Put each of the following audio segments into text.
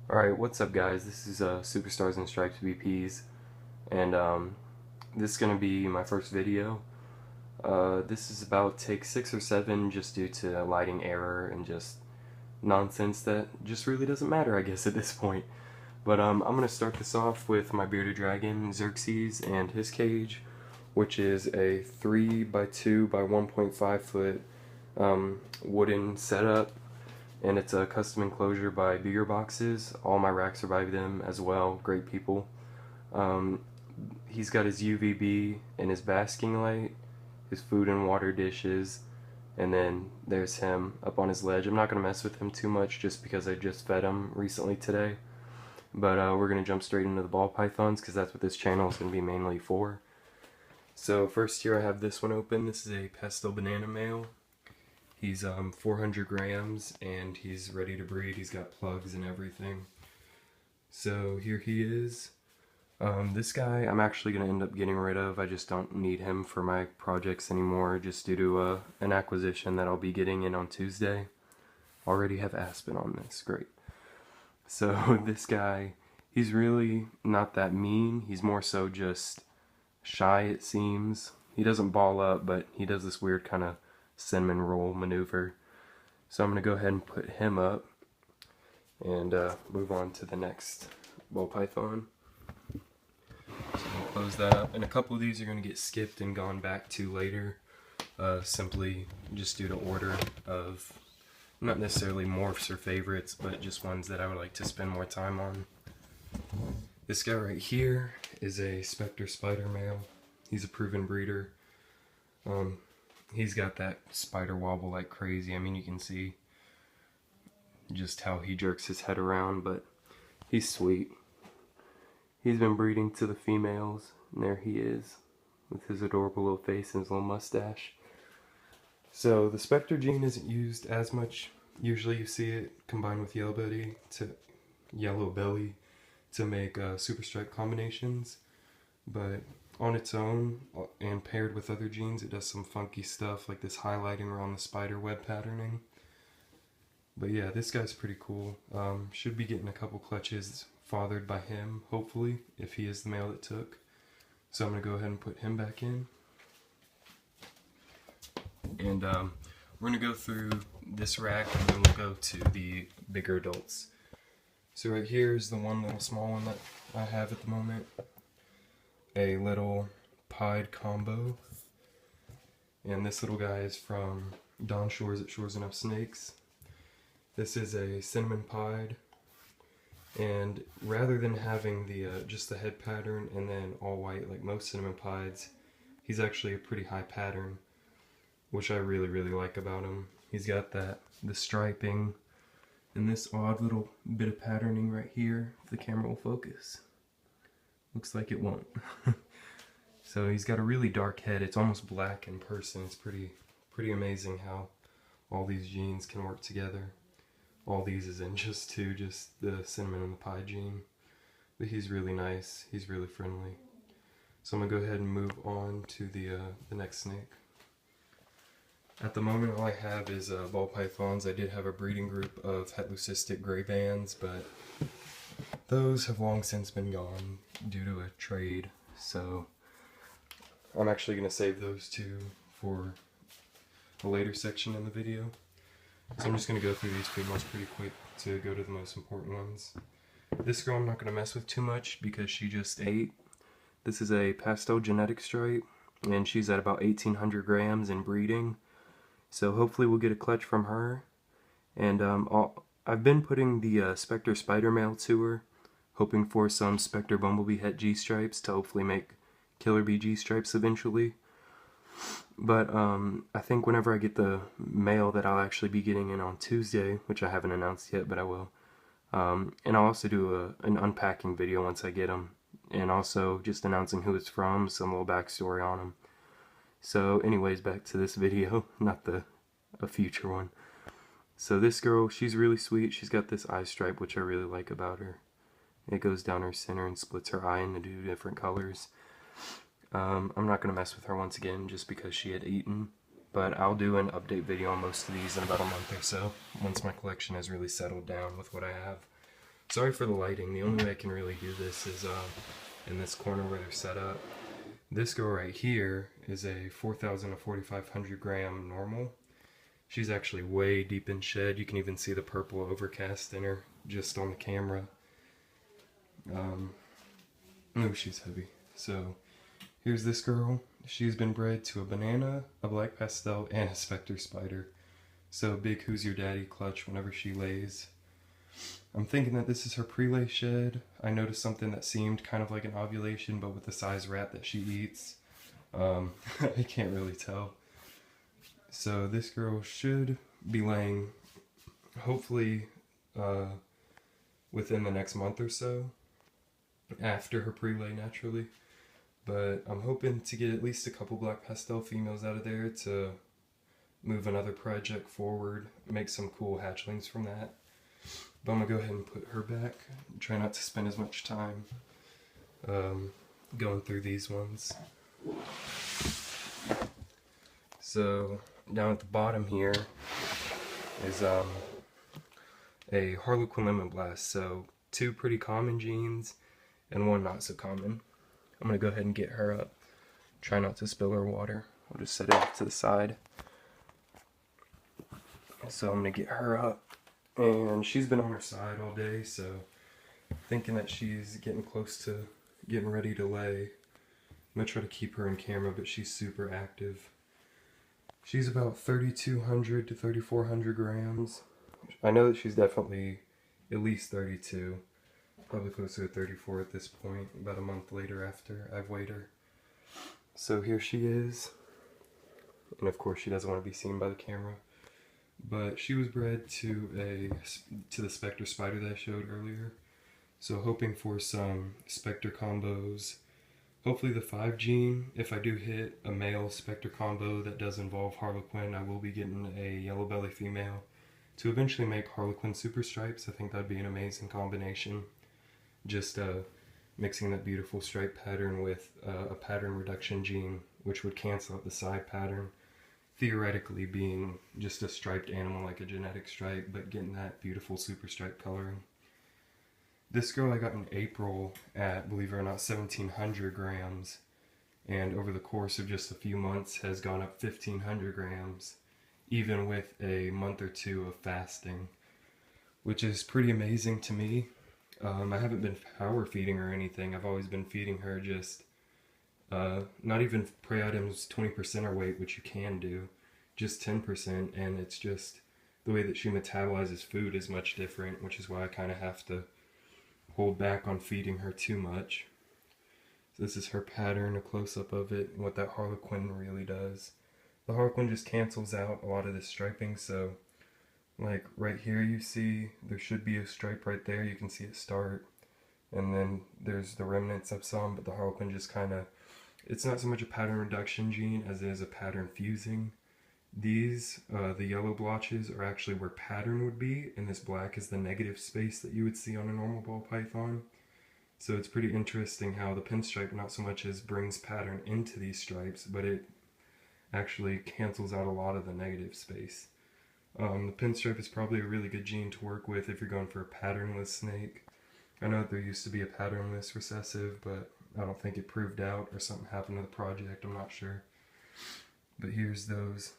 Alright, what's up guys? This is Superstars and Stripes VPs, and this is going to be my first video. This is about take 6 or 7 just due to lighting error and just nonsense that just really doesn't matter, I guess, at this point. But I'm going to start this off with my bearded dragon, Xerxes, and his cage, which is a 3x2 by 1.5 foot wooden setup. And it's a custom enclosure by Bigger Boxes. All my racks are by them as well. Great people. He's got his UVB and his basking light, his food and water dishes, and then there's him up on his ledge. I'm not going to mess with him too much just because I just fed him recently today. But we're going to jump straight into the ball pythons because that's what this channel is going to be mainly for. So first here I have this one open. This is a pastel banana male. He's 400 grams and he's ready to breed. He's got plugs and everything. So here he is. This guy I'm actually going to end up getting rid of. I just don't need him for my projects anymore just due to an acquisition that I'll be getting in on Tuesday. Already have Aspen on this. Great. So this guy, he's really not that mean. He's more so just shy, it seems. He doesn't ball up, but he does this weird kind of cinnamon roll maneuver. So I'm going to go ahead and put him up and move on to the next ball python. So I'm going to close that up, and a couple of these are going to get skipped and gone back to later, simply just due to order of not necessarily morphs or favorites, but just ones that I would like to spend more time on. This guy right here is a Spectre Spider male. He's a proven breeder. He's got that spider wobble like crazy. I mean, you can see just how he jerks his head around, but he's sweet. He's been breeding to the females, and there he is with his adorable little face and his little mustache. So the Spectre gene isn't used as much. Usually you see it combined with Yellow Belly to make super stripe combinations, but on its own and paired with other genes, it does some funky stuff like this highlighting around the spider web patterning. But yeah, this guy's pretty cool. Should be getting a couple clutches fathered by him, hopefully, if he is the male that took. So I'm going to go ahead and put him back in. And we're going to go through this rack and then we'll go to the bigger adults. So right here is the one little small one that I have at the moment. A little pied combo, and this little guy is from Don Shores at Shores Enough Snakes. This is a cinnamon pied, and rather than having the just the head pattern and then all white like most cinnamon pieds, he's actually a pretty high pattern, which I really like about him. He's got the striping and this odd little bit of patterning right here, if the camera will focus. Looks like it won't. So he's got a really dark head. It's almost black in person. It's pretty amazing how all these genes can work together. All these is in just the cinnamon and the pie gene. But he's really nice. He's really friendly. So I'm gonna go ahead and move on to the next snake. At the moment, all I have is ball pythons. I did have a breeding group of hetleucistic gray bands, but those have long since been gone due to a trade, so I'm actually going to save those two for a later section in the video. So I'm just going to go through these females pretty quick to go to the most important ones. This girl I'm not going to mess with too much because she just ate. This is a pastel genetic stripe, and she's at about 1,800 grams in breeding, so hopefully we'll get a clutch from her. And I've been putting the Spectre Spider male to her, hoping for some Spectre Bumblebee Het G-stripes to hopefully make Killer Bee G-stripes eventually. But I think whenever I get the male that I'll actually be getting in on Tuesday, which I haven't announced yet, but I will. And I'll also do an unpacking video once I get him, and also just announcing who it's from, some little backstory on him. So anyways, back to this video, not a future one. So this girl, she's really sweet. She's got this eye stripe, which I really like about her. It goes down her center and splits her eye into two different colors. I'm not going to mess with her once again just because she had eaten, but I'll do an update video on most of these in about a month or so, once my collection has really settled down with what I have. sorry for the lighting. The only way I can really do this is in this corner where they're set up. This girl right here is a 4,000 to 4,500 gram normal. She's actually way deep in shed. You can even see the purple overcast in her just on the camera. Oh, she's heavy. So here's this girl. She's been bred to a banana, a black pastel, and a specter spider. So big who's your daddy clutch whenever she lays. I'm thinking that this is her pre-lay shed. I noticed something that seemed kind of like an ovulation, but with the size rat that she eats. I can't really tell. So this girl should be laying, hopefully, within the next month or so, after her pre-lay naturally. But I'm hoping to get at least a couple black pastel females out of there to move another project forward, make some cool hatchlings from that. But I'm gonna go ahead and put her back. Try not to spend as much time going through these ones. So down at the bottom here is a Harlequin Lemon Blast. So 2 pretty common genes and 1 not so common. I'm gonna go ahead and get her up. Try not to spill her water. I'll just set it off to the side. So I'm gonna get her up, and she's been on her side all day, so thinking that she's getting close to getting ready to lay. I'm gonna try to keep her in camera, but she's super active. She's about 3,200 to 3,400 grams. I know that she's definitely at least 32, probably closer to 34 at this point, about a month later after I've weighed her. So here she is, and of course she doesn't want to be seen by the camera. But she was bred to the Spectre Spider that I showed earlier. So hoping for some Spectre combos. Hopefully the 5 gene. If I do hit a male Spectre combo that does involve Harlequin, I will be getting a yellow belly female to eventually make Harlequin Super Stripes. I think that'd be an amazing combination. Just mixing that beautiful stripe pattern with a pattern reduction gene, which would cancel out the side pattern. Theoretically being just a striped animal like a genetic stripe, but getting that beautiful super stripe coloring. This girl I got in April at, believe it or not, 1,700 grams, and over the course of just a few months has gone up 1,500 grams, even with a month or 2 of fasting, which is pretty amazing to me. I haven't been power feeding her or anything. I've always been feeding her just not even prey items 20% her weight, which you can do, just 10%, and it's just the way that she metabolizes food is much different, which is why I kind of have to hold back on feeding her too much. So this is her pattern, a close-up of it, and what that Harlequin really does. The Harlequin just cancels out a lot of the striping, so like right here you see there should be a stripe right there, you can see it start, and then there's the remnants of some, but the Harlequin just kind of, it's not so much a pattern reduction gene as it is a pattern fusing. These, the yellow blotches, are actually where pattern would be, and this black is the negative space that you would see on a normal ball python. So it's pretty interesting how the pinstripe not so much as brings pattern into these stripes, but it actually cancels out a lot of the negative space. The pinstripe is probably a really good gene to work with if you're going for a patternless snake. I know that there used to be a patternless recessive, but I don't think it proved out, or something happened to the project, I'm not sure. But here's those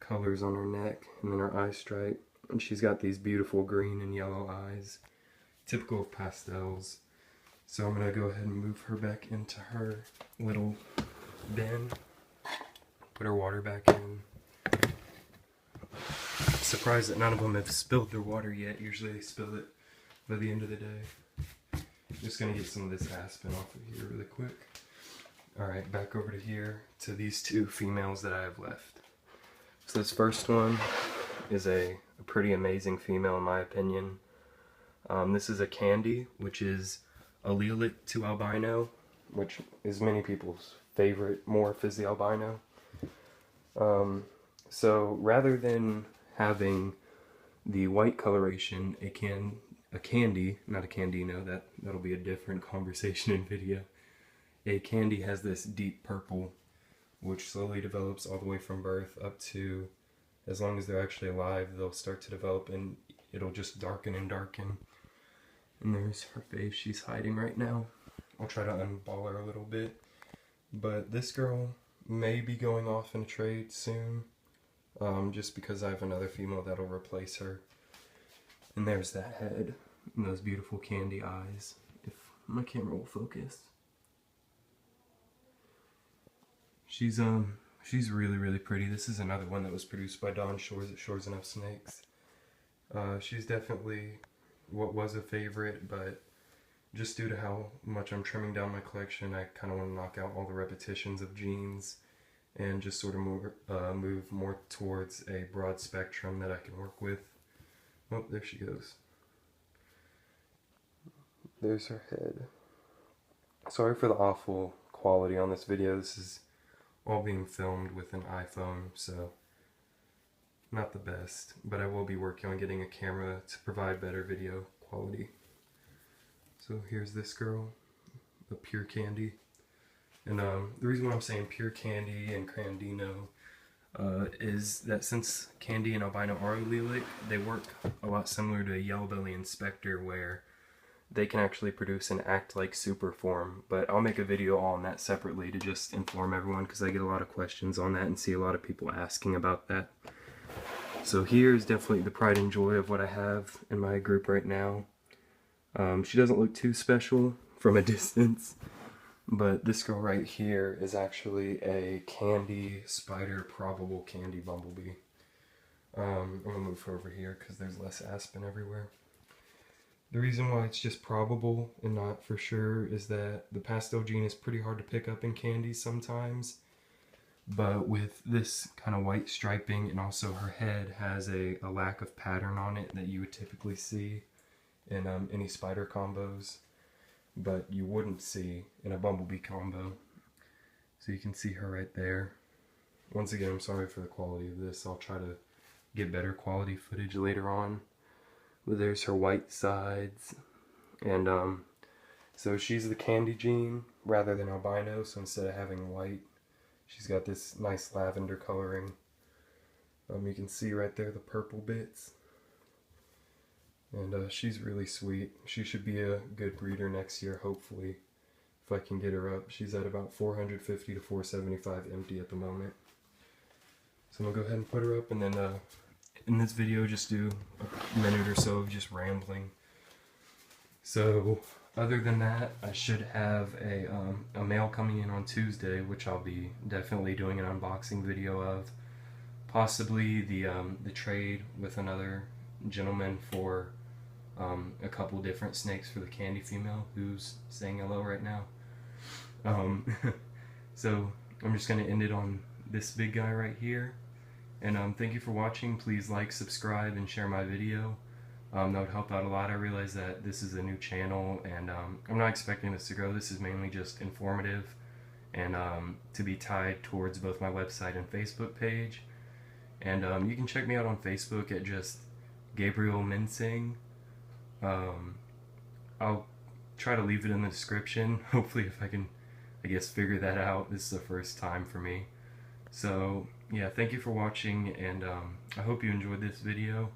colors on her neck, and then her eye stripe. And she's got these beautiful green and yellow eyes, typical of pastels. So I'm going to go ahead and move her back into her little bin, put her water back in. I'm surprised that none of them have spilled their water yet. Usually they spill it by the end of the day. Just gonna get some of this aspen off of here really quick. Alright, back over to here to these 2 females that I have left. So this first one is a pretty amazing female in my opinion. This is a Candy, which is allelic to albino, which is many people's favorite morph is the albino. So rather than having the white coloration, a Candy, not a Candino, that'll be a different conversation in video. A Candy has this deep purple, which slowly develops all the way from birth up to, as long as they're actually alive, they'll start to develop and it'll just darken and darken. And there's her face, she's hiding right now. I'll try to unball her a little bit. But this girl may be going off in a trade soon, just because I have another female that'll replace her. And there's that head, and those beautiful candy eyes, if my camera will focus. She's really pretty. This is another one that was produced by Dawn Shores at Shores Enough Snakes. She's definitely what was a favorite, but just due to how much I'm trimming down my collection, I kind of want to knock out all the repetitions of genes and just sort of move more towards a broad spectrum that I can work with. Oh, there she goes. There's her head. Sorry for the awful quality on this video. This is all being filmed with an iPhone, so not the best, but I will be working on getting a camera to provide better video quality. So here's this girl, a pure candy. And the reason why I'm saying pure candy and Crandino is that since candy and albino are allelic, they work a lot similar to a yellow belly and specter, where they can actually produce an act-like super form. But I'll make a video on that separately to just inform everyone, because I get a lot of questions on that and see a lot of people asking about that. So here's definitely the pride and joy of what I have in my group right now. She doesn't look too special from a distance, but this girl right here is actually a candy spider, probable candy bumblebee. I'm going to move her over here because there's less aspen everywhere. The reason why it's just probable and not for sure is that the pastel gene is pretty hard to pick up in candies sometimes. But with this kind of white striping, and also her head has a lack of pattern on it that you would typically see in any spider combos, but you wouldn't see in a bumblebee combo. So you can see her right there. Once again, I'm sorry for the quality of this. I'll try to get better quality footage later on. But there's her white sides, and so she's the candy gene rather than albino, so instead of having white, she's got this nice lavender coloring. You can see right there the purple bits. And she's really sweet. She should be a good breeder next year, hopefully, if I can get her up. She's at about 450 to 475 empty at the moment. So I'm going to go ahead and put her up, and then in this video just do a minute or so of just rambling. So other than that, I should have a male coming in on Tuesday, which I'll be definitely doing an unboxing video of. Possibly the trade with another gentleman for a couple different snakes for the candy female who's saying hello right now. So I'm just going to end it on this big guy right here. And thank you for watching. Please like, subscribe, and share my video. That would help out a lot. I realize that this is a new channel, and I'm not expecting this to grow. This is mainly just informative and to be tied towards both my website and Facebook page. And you can check me out on Facebook at just Gabriel M. I'll try to leave it in the description. Hopefully, if I can, I guess, figure that out. This is the first time for me. So yeah, thank you for watching, and I hope you enjoyed this video.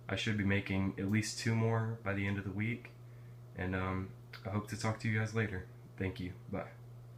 I should be making at least 2 more by the end of the week, and I hope to talk to you guys later. Thank you. Bye.